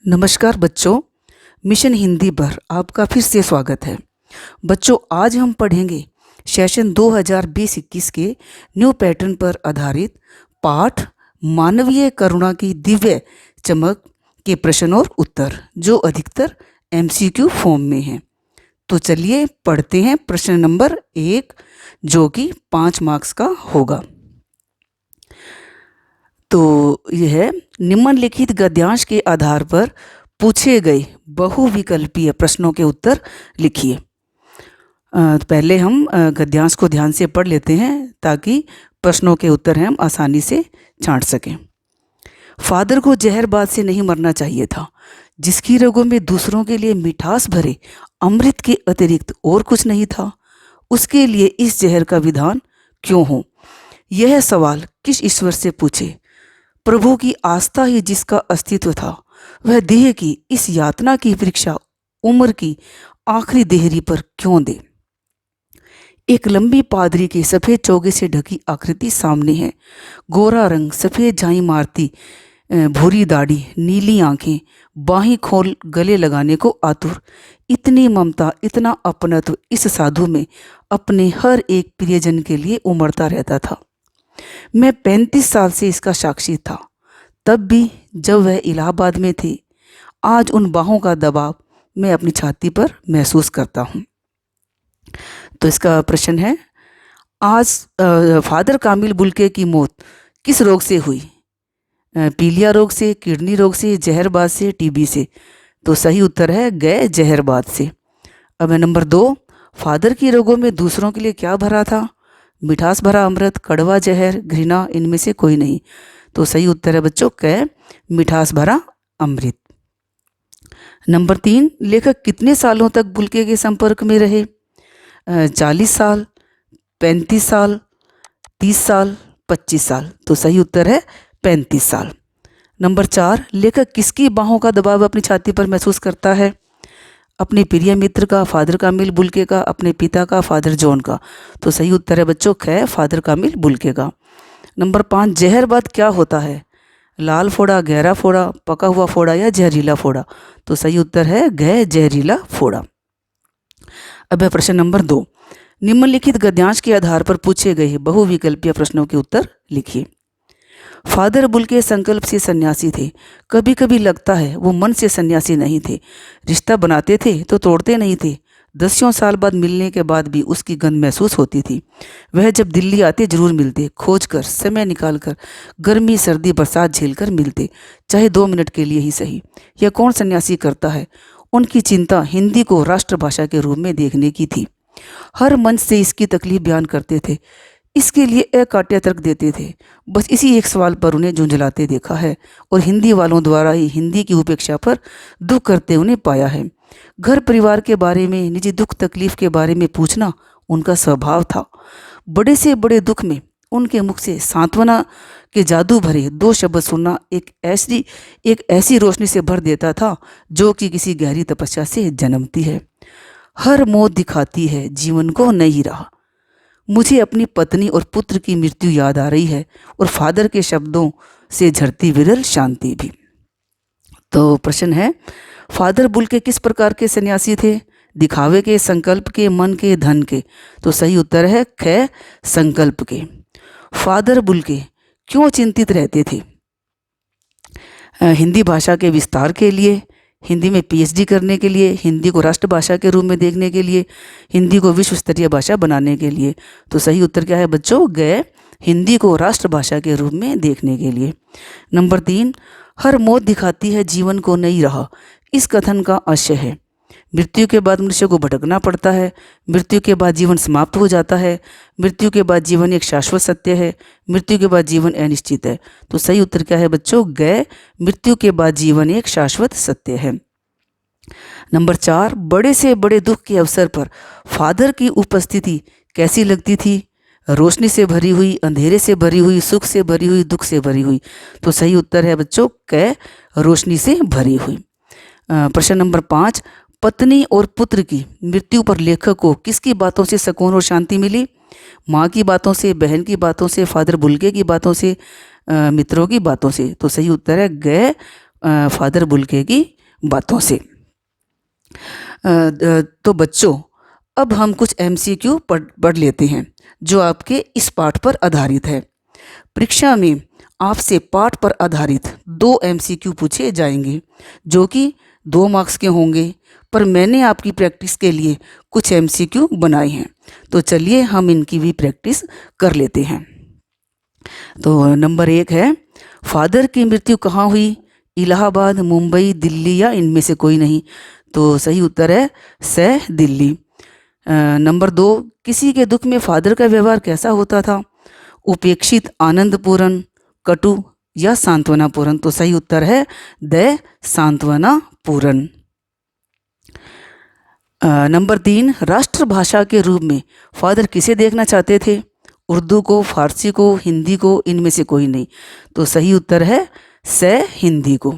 नमस्कार बच्चों, मिशन हिंदी पर आपका फिर से स्वागत है। बच्चों, आज हम पढ़ेंगे सेशन 2020-21 के न्यू पैटर्न पर आधारित पाठ मानवीय करुणा की दिव्य चमक के प्रश्न और उत्तर, जो अधिकतर एमसीक्यू फॉर्म में हैं। तो चलिए पढ़ते हैं प्रश्न नंबर 1, जो कि 5 मार्क्स का होगा। तो यह है, निम्नलिखित गद्यांश के आधार पर पूछे गए बहुविकल्पीय प्रश्नों के उत्तर लिखिए। पहले हम गद्यांश को ध्यान से पढ़ लेते हैं ताकि प्रश्नों के उत्तर हम आसानी से छांट सकें। फादर को जहरबाद से नहीं मरना चाहिए था, जिसकी रगों में दूसरों के लिए मिठास भरे अमृत के अतिरिक्त और कुछ नहीं था। उसके लिए इस जहर का विधान क्यों हो? यह सवाल किस ईश्वर से पूछे? प्रभु की आस्था ही जिसका अस्तित्व था, वह देह की इस यातना की परीक्षा उम्र की आखिरी देहरी पर क्यों दे? एक लंबी पादरी के सफ़ेद चोगे से ढकी आकृति सामने है। गोरा रंग, सफ़ेद झाई मारती भूरी दाढ़ी, नीली आंखें, बाहें खोल गले लगाने को आतुर। इतनी ममता, इतना अपनत्व इस साधु में अपने हर एक प्रियजन के लिए उमड़ता रहता था। मैं 35 साल से इसका साक्षी था, तब भी जब वह इलाहाबाद में थे। आज उन बाहों का दबाव मैं अपनी छाती पर महसूस करता हूँ। तो इसका प्रश्न है, आज फादर कामिल बुल्के की मौत किस रोग से हुई? पीलिया रोग से, किडनी रोग से, जहरबाद से, टीबी से? तो सही उत्तर है गए जहरबाद से। अब नंबर 2, फादर की रगों में दूसरों के लिए क्या भरा था? मिठास भरा अमृत, कड़वा जहर, घृणा, इनमें से कोई नहीं। तो सही उत्तर है बच्चों क, मिठास भरा अमृत। नंबर 3, लेखक कितने सालों तक बुल्के के संपर्क में रहे? 40 साल, 35 साल, 30 साल, 25 साल? तो सही उत्तर है 35 साल। नंबर 4, लेखक किसकी बाहों का दबाव अपनी छाती पर महसूस करता है? अपने प्रिय मित्र का, फादर कामिल बुल्के का, अपने पिता का, फादर जॉन का? तो सही उत्तर है बच्चों ख, फादर कामिल बुल्के का। नंबर 5, जहरबाद क्या होता है? लाल फोड़ा, गहरा फोड़ा, पका हुआ फोड़ा या जहरीला फोड़ा? तो सही उत्तर है गह, जहरीला फोड़ा। अब है प्रश्न नंबर 2, निम्नलिखित गद्यांश के आधार पर पूछे गए बहुविकल्पीय प्रश्नों के उत्तर लिखिए। फादर बुल्के संकल्प से सन्यासी थे। कभी कभी लगता है वो मन से सन्यासी नहीं थे। रिश्ता बनाते थे तो तोड़ते नहीं थे। 10 साल बाद मिलने के बाद भी उसकी गंध महसूस होती थी। वह जब दिल्ली आते जरूर मिलते, खोज कर, समय निकाल कर, गर्मी सर्दी बरसात झेल कर मिलते, चाहे 2 मिनट के लिए ही सही। यह कौन सन्यासी करता है? उनकी चिंता हिंदी को राष्ट्रभाषा के रूप में देखने की थी। हर मंच से इसकी तकलीफ बयान करते थे, इसके लिए अकाट्य तर्क देते थे। बस इसी एक सवाल पर उन्हें झुंझलाते देखा है और हिंदी वालों द्वारा ही हिंदी की उपेक्षा पर दुख करते उन्हें पाया है। घर परिवार के बारे में, निजी दुख तकलीफ के बारे में पूछना उनका स्वभाव था। बड़े से बड़े दुख में उनके मुख से सांत्वना के जादू भरे 2 शब्द सुनना एक ऐसी रोशनी से भर देता था जो कि किसी गहरी तपस्या से जन्मती है। हर मौत दिखाती है जीवन को नहीं रहा। मुझे अपनी पत्नी और पुत्र की मृत्यु याद आ रही है और फादर के शब्दों से झरती विरल शांति भी। तो प्रश्न है, फादर बुल्के किस प्रकार के सन्यासी थे? दिखावे के, संकल्प के, मन के, धन के? तो सही उत्तर है ख, संकल्प के। फादर बुल्के क्यों चिंतित रहते थे? हिंदी भाषा के विस्तार के लिए, हिंदी में पीएचडी करने के लिए, हिंदी को राष्ट्रभाषा के रूप में देखने के लिए, हिंदी को विश्व स्तरीय भाषा बनाने के लिए? तो सही उत्तर क्या है बच्चों? गए, हिंदी को राष्ट्रभाषा के रूप में देखने के लिए। नंबर 3, हर मौत दिखाती है जीवन को नहीं रहा। इस कथन का आशय है मृत्यु के बाद मनुष्य को भटकना पड़ता है, मृत्यु के बाद जीवन समाप्त हो जाता है, मृत्यु के बाद जीवन एक शाश्वत सत्य है, मृत्यु के बाद जीवन अनिश्चित है। तो सही उत्तर क्या है बच्चों? गए, मृत्यु के बाद जीवन एक शाश्वत सत्य है। नंबर 4, बड़े से बड़े दुख के अवसर पर फादर की उपस्थिति कैसी लगती थी? रोशनी से भरी हुई, अंधेरे से भरी हुई, सुख से भरी हुई, दुख से भरी हुई? तो सही उत्तर है बच्चों क, रोशनी से भरी हुई। प्रश्न नंबर 5, पत्नी और पुत्र की मृत्यु पर लेखक को किसकी बातों से सुकून और शांति मिली? माँ की बातों से, बहन की बातों से, फादर बुल्के की बातों से, मित्रों की बातों से? तो सही उत्तर है गए, फादर बुल्के की बातों से। तो बच्चों, अब हम कुछ MCQ पढ़ लेते हैं जो आपके इस पाठ पर आधारित है। परीक्षा में आपसे पाठ पर आधारित 2 MCQ पूछे जाएंगे जो कि 2 मार्क्स के होंगे, पर मैंने आपकी प्रैक्टिस के लिए कुछ MCQ बनाए हैं, तो चलिए हम इनकी भी प्रैक्टिस कर लेते हैं। तो नंबर 1 है, फादर की मृत्यु कहाँ हुई? इलाहाबाद, मुंबई, दिल्ली या इनमें से कोई नहीं? तो सही उत्तर है स, दिल्ली। नंबर 2, किसी के दुख में फादर का व्यवहार कैसा होता था? उपेक्षित, आनंदपूर्ण, कटु या सांत्वनापूर्ण? तो सही उत्तर है द, सांत्वनापूर्ण। नंबर 3, राष्ट्रभाषा के रूप में फादर किसे देखना चाहते थे? उर्दू को, फारसी को, हिंदी को, इनमें से कोई नहीं? तो सही उत्तर है स, हिंदी को।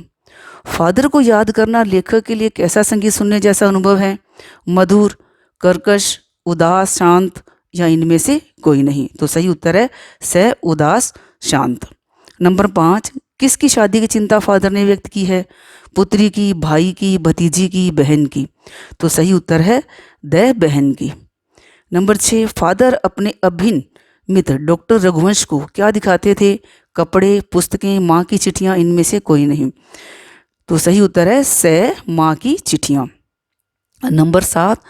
फादर को याद करना लेखक के लिए कैसा संगीत सुनने जैसा अनुभव है? मधुर, कर्कश, उदास, शांत या इनमें से कोई नहीं? तो सही उत्तर है स, उदास, शांत। नंबर 5, किसकी शादी की चिंता फादर ने व्यक्त की है? पुत्री की, भाई की, भतीजी की, बहन की? तो सही उत्तर है द, बहन की। नंबर 6, फादर अपने अभिन्न मित्र डॉक्टर रघुवंश को क्या दिखाते थे? कपड़े, पुस्तकें, माँ की चिट्ठियाँ, इनमें से कोई नहीं? तो सही उत्तर है स, माँ की चिट्ठियाँ। नंबर 7,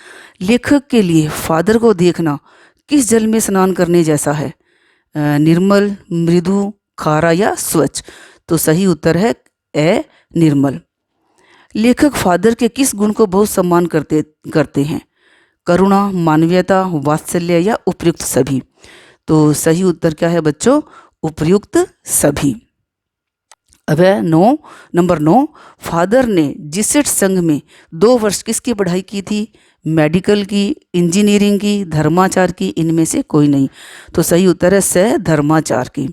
लेखक के लिए फादर को देखना किस जल में स्नान करने जैसा है? निर्मल, मृदु, खारा या स्वच्छ? तो सही उत्तर है ए, निर्मल। लेखक फादर के किस गुण को बहुत सम्मान करते हैं? करुणा, मानवीयता, वात्सल्य या उपयुक्त सभी? तो सही उत्तर क्या है बच्चों? उपयुक्त सभी। अब है नंबर 9, फादर ने जिसेट संघ में 2 वर्ष किसकी पढ़ाई की थी? मेडिकल की, इंजीनियरिंग की, धर्माचार की, इनमें से कोई नहीं? तो सही उत्तर है स, धर्माचार की।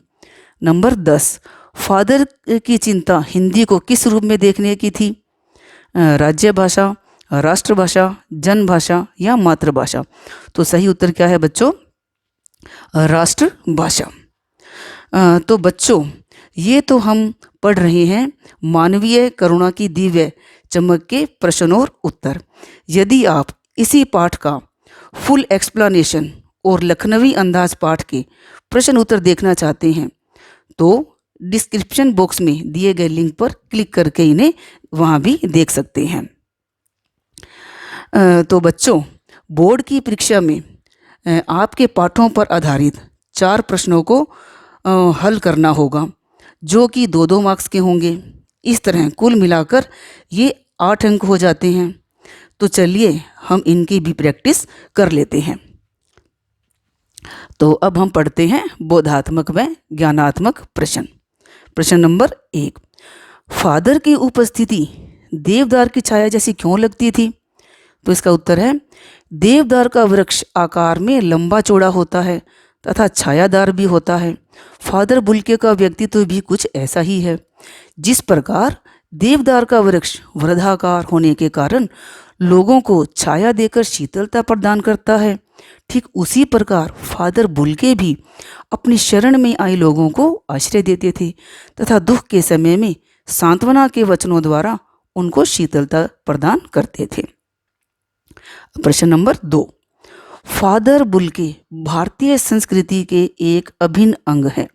नंबर 10, फादर की चिंता हिंदी को किस रूप में देखने की थी? राज्य भाषा, राष्ट्रभाषा, जनभाषा या मातृभाषा? तो सही उत्तर क्या है बच्चों? राष्ट्रभाषा। तो बच्चों, ये तो हम पढ़ रहे हैं मानवीय करुणा की दिव्य चमक के प्रश्न और उत्तर। यदि आप इसी पाठ का फुल एक्सप्लेनेशन और लखनवी अंदाज पाठ के प्रश्न उत्तर देखना चाहते हैं तो डिस्क्रिप्शन बॉक्स में दिए गए लिंक पर क्लिक करके इन्हें वहाँ भी देख सकते हैं। तो बच्चों, बोर्ड की परीक्षा में आपके पाठों पर आधारित 4 प्रश्नों को हल करना होगा जो कि 2-2 मार्क्स के होंगे। इस तरह कुल मिलाकर ये 8 अंक हो जाते हैं। तो चलिए हम इनकी भी प्रैक्टिस कर लेते हैं। तो अब हम पढ़ते हैं बोधात्मक व ज्ञानात्मक प्रश्न। प्रश्न नंबर 1, फादर की उपस्थिति देवदार की छाया जैसी क्यों लगती थी? तो इसका उत्तर है देवदार का वृक्ष आकार में लंबा चौड़ा होता है तथा छायादार भी होता है। फादर बुल्के का व्यक्तित्व भी कुछ ऐसा ही है। जिस प्रकार देवदार का वृक्ष वृद्धाकार होने के कारण लोगों को छाया देकर शीतलता प्रदान करता है, ठीक उसी प्रकार फादर बुल्के भी अपनी शरण में आए लोगों को आश्रय देते थे तथा दुख के समय में सांत्वना के वचनों द्वारा उनको शीतलता प्रदान करते थे। प्रश्न नंबर 2, फादर बुल्के भारतीय संस्कृति के एक अभिन्न अंग है।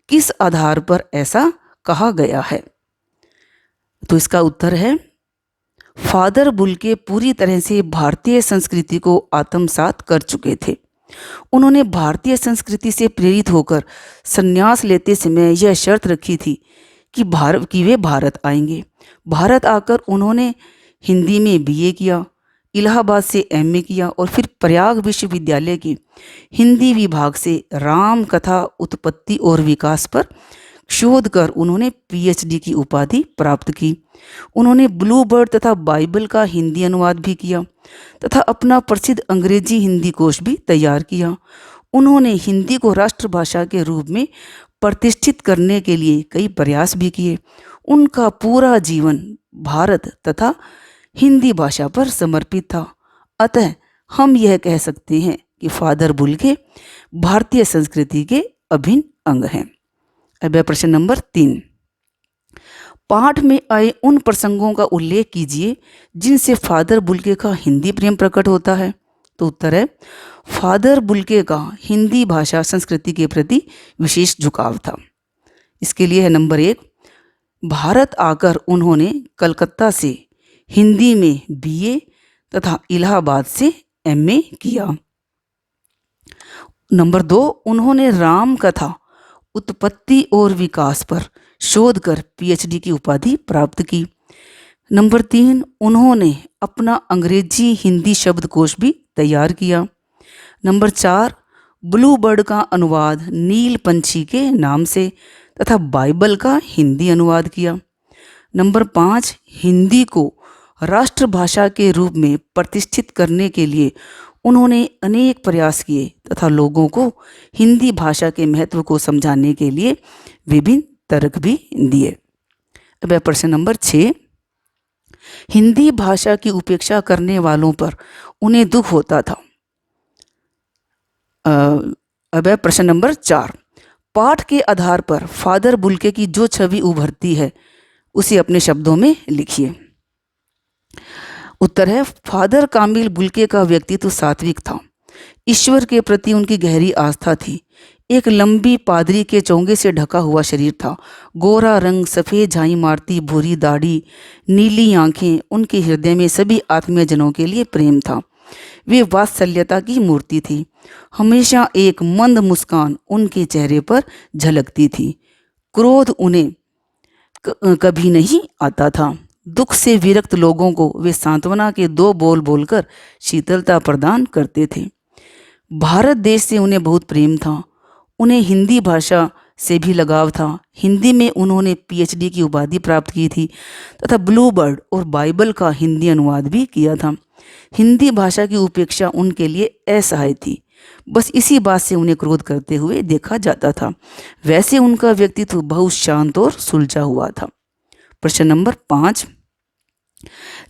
किस आधार पर ऐसा कहा गया है? तो इसका उत्तर है फादर बुल्के पूरी तरह से भारतीय संस्कृति को आत्मसात कर चुके थे। उन्होंने भारतीय संस्कृति से प्रेरित होकर संन्यास लेते समय यह शर्त रखी थी कि वे भारत आएंगे। भारत आकर उन्होंने हिंदी में BA किया, इलाहाबाद से MA किया और फिर प्रयाग विश्वविद्यालय के हिंदी विभाग से राम कथा उत्पत्ति और विकास पर शोध कर उन्होंने PhD की उपाधि प्राप्त की। उन्होंने ब्लू बर्ड तथा बाइबल का हिंदी अनुवाद भी किया तथा अपना प्रसिद्ध अंग्रेजी हिंदी कोश भी तैयार किया। उन्होंने हिंदी को राष्ट्रभाषा के रूप में प्रतिष्ठित करने के लिए कई प्रयास भी किए। उनका पूरा जीवन भारत तथा हिंदी भाषा पर समर्पित था। अतः हम यह कह सकते हैं कि फादर बुल्के भारतीय संस्कृति के अभिन्न अंग हैं। अब प्रश्न नंबर 3, पाठ में आए उन प्रसंगों का उल्लेख कीजिए जिनसे फादर बुल्के का हिंदी प्रेम प्रकट होता है। तो उत्तर है, फादर बुल्के का हिंदी भाषा संस्कृति के प्रति विशेष झुकाव था। इसके लिए है नंबर 1, भारत आकर उन्होंने कलकत्ता से हिंदी में बीए तथा इलाहाबाद से एमए किया। नंबर 2, उन्होंने राम कथा उत्पत्ति और विकास पर शोध कर पीएचडी की उपाधि प्राप्त की। नंबर 3, उन्होंने अपना अंग्रेजी हिंदी शब्दकोश भी तैयार किया। नंबर 4, ब्लू बर्ड का अनुवाद नील पंछी के नाम से तथा बाइबल का हिंदी अनुवाद किया। नंबर 5, हिंदी को राष्ट्रभाषा के रूप में प्रतिष्ठित करने के लिए उन्होंने अनेक प्रयास किए तथा लोगों को हिंदी भाषा के महत्व को समझाने के लिए विभिन्न तर्क भी दिए। अब प्रश्न नंबर 6, हिंदी भाषा की उपेक्षा करने वालों पर उन्हें दुख होता था। अब प्रश्न नंबर 4, पाठ के आधार पर फादर बुल्के की जो छवि उभरती है उसे अपने शब्दों में लिखिए। उत्तर है, फादर कामिल बुल्के का व्यक्तित्व सात्विक था। ईश्वर के प्रति उनकी गहरी आस्था थी। एक लंबी पादरी के चोंगे से ढका हुआ शरीर था। गोरा रंग, सफ़ेद झाई मारती भूरी दाढ़ी, नीली आंखें, उनके हृदय में सभी आत्मीय जनों के लिए प्रेम था। वे वात्सल्यता की मूर्ति थी। हमेशा एक मंद मुस्कान उनके चेहरे पर झलकती थी। क्रोध उन्हें कभी नहीं आता था। दुख से विरक्त लोगों को वे सांत्वना के 2 बोल बोलकर शीतलता प्रदान करते थे। भारत देश से उन्हें बहुत प्रेम था। उन्हें हिंदी भाषा से भी लगाव था। हिंदी में उन्होंने पीएचडी की उपाधि प्राप्त की थी तथा ब्लू बर्ड और बाइबल का हिंदी अनुवाद भी किया था। हिंदी भाषा की उपेक्षा उनके लिए असह्य थी। बस इसी बात से उन्हें क्रोध करते हुए देखा जाता था। वैसे उनका व्यक्तित्व बहुत शांत और सुलझा हुआ था। प्रश्न नंबर 5,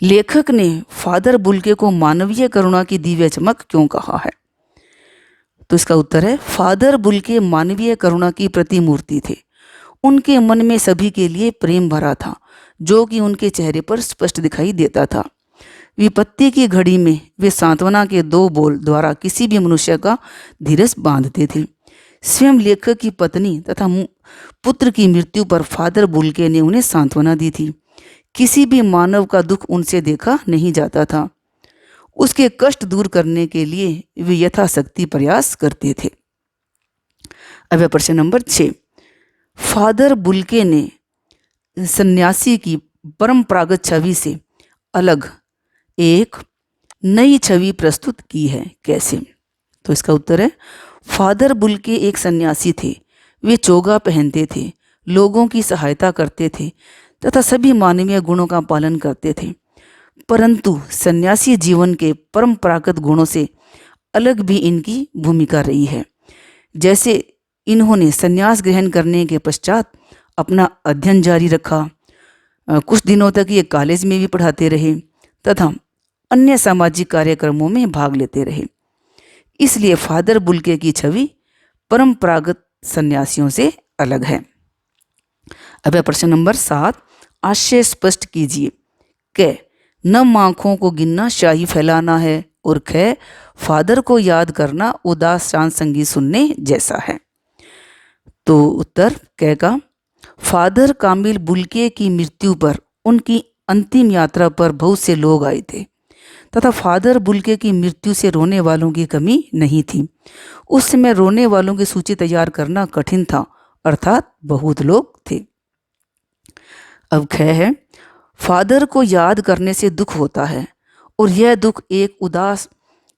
लेखक ने फादर बुल्के को मानवीय करुणा की दिव्य चमक क्यों कहा है? तो इसका उत्तर है, फादर बुल्के मानवीय करुणा की प्रतिमूर्ति थे। उनके मन में सभी के लिए प्रेम भरा था, जो कि उनके चेहरे पर स्पष्ट दिखाई देता था। विपत्ति की घड़ी में वे सांत्वना के 2 बोल द्वारा किसी भी मनुष्य का धीरज बांधते थे। स्वयं लेखक की पत्नी तथा पुत्र की मृत्यु पर फादर बुल्के ने उन्हें सांत्वना दी थी। किसी भी मानव का दुख उनसे देखा नहीं जाता था। उसके कष्ट दूर करने के लिए वे यथाशक्ति प्रयास करते थे। अब प्रश्न नंबर 6, फादर बुल्के ने सन्यासी की परंपरागत छवि से अलग एक नई छवि प्रस्तुत की है, कैसे? तो इसका उत्तर है, फादर बुल्के एक सन्यासी थे। वे चोगा पहनते थे, लोगों की सहायता करते थे तथा सभी मानवीय गुणों का पालन करते थे। परंतु सन्यासी जीवन के परंपरागत गुणों से अलग भी इनकी भूमिका रही है। जैसे इन्होंने संन्यास ग्रहण करने के पश्चात अपना अध्ययन जारी रखा, कुछ दिनों तक ये कॉलेज में भी पढ़ाते रहे तथा अन्य सामाजिक कार्यक्रमों में भाग लेते रहे। इसलिए फादर बुल्के की छवि परंपरागत सन्यासियों से अलग है। अब प्रश्न नंबर 7, आशय स्पष्ट कीजिए। क, नम आँखों को गिनना शाही फैलाना है और ख, फादर को याद करना उदास शांत संगीत सुनने जैसा है। तो उत्तर क का, फादर कामिल बुल्के की मृत्यु पर उनकी अंतिम यात्रा पर बहुत से लोग आए थे तथा फादर बुल्के की मृत्यु से रोने वालों की कमी नहीं थी। उस समय रोने वालों की सूची तैयार करना कठिन था, अर्थात बहुत लोग थे। अब ख है, फादर को याद करने से दुख होता है और यह दुख एक उदास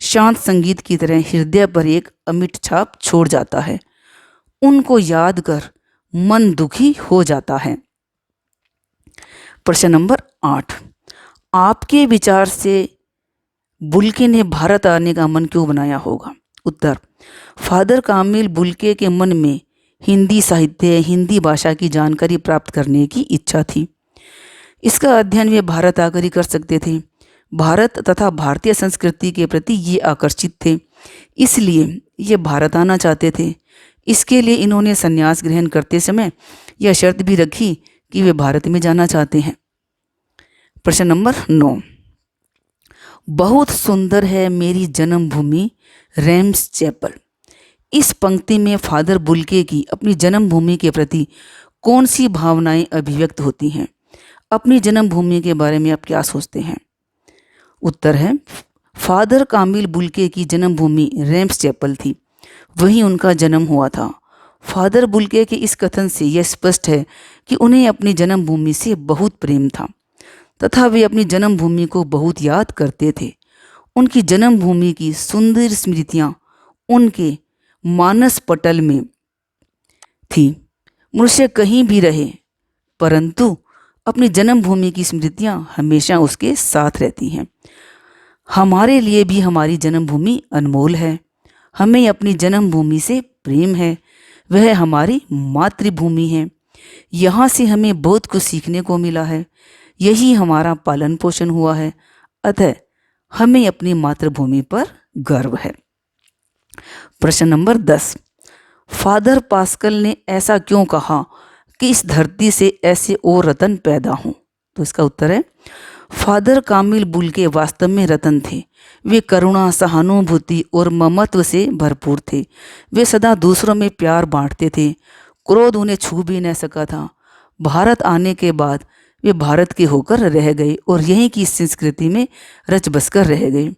शांत संगीत की तरह हृदय पर एक अमिट छाप छोड़ जाता है। उनको याद कर मन दुखी हो जाता है। प्रश्न नंबर 8, आपके विचार से बुल्के ने भारत आने का मन क्यों बनाया होगा? उत्तर, फादर कामिल बुल्के के मन में हिंदी साहित्य, हिंदी भाषा की जानकारी प्राप्त करने की इच्छा थी। इसका अध्ययन वे भारत आकर ही कर सकते थे। भारत तथा भारतीय संस्कृति के प्रति ये आकर्षित थे, इसलिए ये भारत आना चाहते थे। इसके लिए इन्होंने संन्यास ग्रहण करते समय यह शर्त भी रखी कि वे भारत में जाना चाहते हैं। प्रश्न नंबर 9, बहुत सुंदर है मेरी जन्मभूमि रैम्स चैपल। इस पंक्ति में फादर बुल्के की अपनी जन्मभूमि के प्रति कौन सी भावनाएं अभिव्यक्त होती हैं? अपनी जन्मभूमि के बारे में आप क्या सोचते हैं? उत्तर है, फादर कामिल बुल्के की जन्मभूमि रैम्स चैपल थी, वहीं उनका जन्म हुआ था। फादर बुल्के के इस कथन से यह स्पष्ट है कि उन्हें अपनी जन्मभूमि से बहुत प्रेम था तथा वे अपनी जन्मभूमि को बहुत याद करते थे। उनकी जन्मभूमि की सुंदर स्मृतियाँ उनके मानस पटल में थी। मनुष्य कहीं भी रहे परंतु अपनी जन्मभूमि की स्मृतियाँ हमेशा उसके साथ रहती हैं। हमारे लिए भी हमारी जन्मभूमि अनमोल है। हमें अपनी जन्मभूमि से प्रेम है। वह हमारी मातृभूमि है। यहाँ से हमें बहुत कुछ सीखने को मिला है। यही हमारा पालन पोषण हुआ है। अतः हमें अपनी मातृभूमि पर गर्व है। प्रश्न नंबर 10, फादर पास्कल ने ऐसा क्यों कहा कि इस धरती से ऐसे और रतन पैदा हों? तो इसका उत्तर है, फादर कामिल बुल्के वास्तव में रतन थे। वे करुणा, सहानुभूति और ममत्व से भरपूर थे। वे सदा दूसरों में प्यार बांटते थे। क्रोध उन्हें छू भी न सका था। भारत आने के बाद वे भारत के होकर रह गए और यहीं की संस्कृति में रच बसकर रह गए।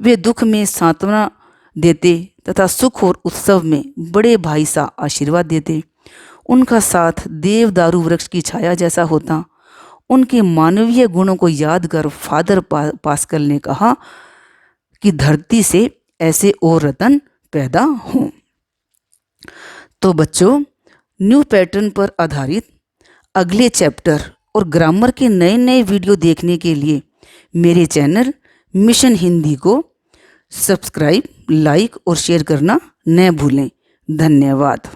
वे दुख में सांत्वना देते तथा सुख और उत्सव में बड़े भाई सा आशीर्वाद देते। उनका साथ देवदारू वृक्ष की छाया जैसा होता। उनके मानवीय गुणों को याद कर फादर पास्कल ने कहा कि धरती से ऐसे और रतन पैदा हों। तो बच्चों, न्यू पैटर्न पर आधारित अगले चैप्टर और ग्रामर के नए नए वीडियो देखने के लिए मेरे चैनल मिशन हिंदी को सब्सक्राइब, लाइक और शेयर करना न भूलें। धन्यवाद।